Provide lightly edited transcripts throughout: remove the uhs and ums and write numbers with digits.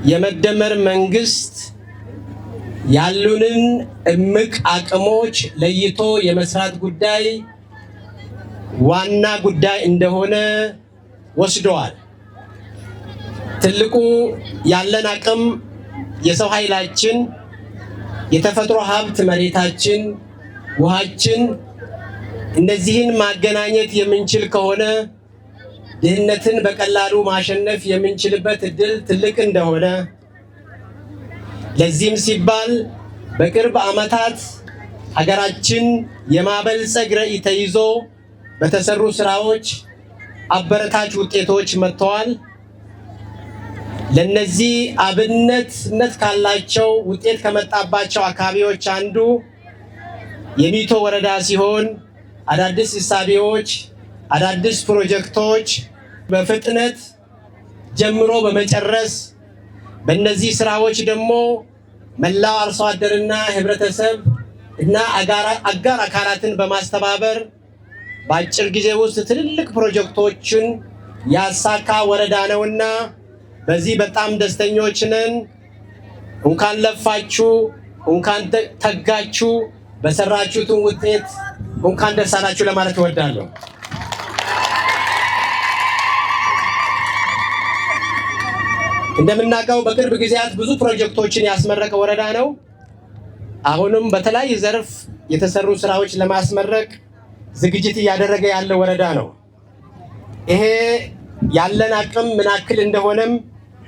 የመደመር መንግስት ያሉንን እምቅ አቅሞች ለይቶ የመስራት ጉዳይ ዋና ጉዳይ እንደሆነ ወስደዋል። ትልቁ ያለን አቅም የሰው ኃይላችን፣ የተፈጥሮ ሀብት መሬታችን፣ ውሃችን፣ እነዚህን ማገናኘት የምንችል ከሆነ ድህነትን በቀላሉ ማሸነፍ የምንችልበት እድል ትልቅ እንደሆነ፣ ለዚህም ሲባል በቅርብ ዓመታት ሀገራችን የማበልጸግ ራዕይ ተይዞ በተሰሩ ስራዎች አበረታች ውጤቶች መጥተዋል። ለነዚህ አብነትነት ካላቸው ውጤት ከመጣባቸው አካባቢዎች አንዱ የሚቶ ወረዳ ሲሆን አዳዲስ እሳቤዎች፣ አዳዲስ ፕሮጀክቶች በፍጥነት ጀምሮ በመጨረስ በእነዚህ ስራዎች ደግሞ መላው አርሶ አደርና ህብረተሰብ እና አጋር አካላትን በማስተባበር በአጭር ጊዜ ውስጥ ትልልቅ ፕሮጀክቶችን ያሳካ ወረዳ ነውና በዚህ በጣም ደስተኞች ነን። እንኳን ለፋችሁ፣ እንኳን ተጋችሁ፣ በሰራችሁትን ውጤት እንኳን ደስ አላችሁ ለማለት እወዳለሁ። እንደምናውቀው በቅርብ ጊዜያት ብዙ ፕሮጀክቶችን ያስመረቀ ወረዳ ነው። አሁንም በተለያየ ዘርፍ የተሰሩ ስራዎች ለማስመረቅ ዝግጅት እያደረገ ያለ ወረዳ ነው። ይሄ ያለን አቅም ምን ያክል እንደሆነም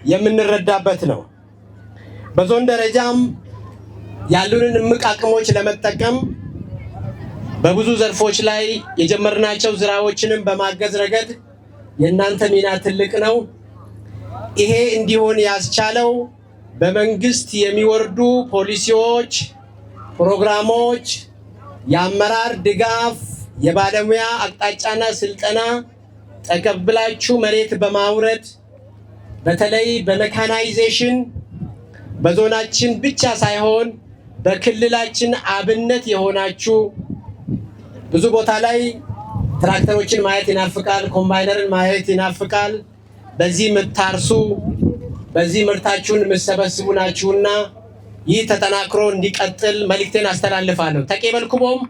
የምንረዳበት ነው። በዞን ደረጃም ያሉንን እምቅ አቅሞች ለመጠቀም በብዙ ዘርፎች ላይ የጀመርናቸው ስራዎችንም በማገዝ ረገድ የእናንተ ሚና ትልቅ ነው። ይሄ እንዲሆን ያስቻለው በመንግስት የሚወርዱ ፖሊሲዎች፣ ፕሮግራሞች፣ የአመራር ድጋፍ፣ የባለሙያ አቅጣጫና ስልጠና ተቀብላችሁ መሬት በማውረድ በተለይ በሜካናይዜሽን በዞናችን ብቻ ሳይሆን በክልላችን አብነት የሆናችሁ ብዙ ቦታ ላይ ትራክተሮችን ማየት ይናፍቃል፣ ኮምባይነርን ማየት ይናፍቃል። በዚህ ምታርሱ፣ በዚህ ምርታችሁን የምትሰበስቡ ናችሁና ይህ ተጠናክሮ እንዲቀጥል መልእክቴን አስተላልፋለሁ። ተቄበልኩቦም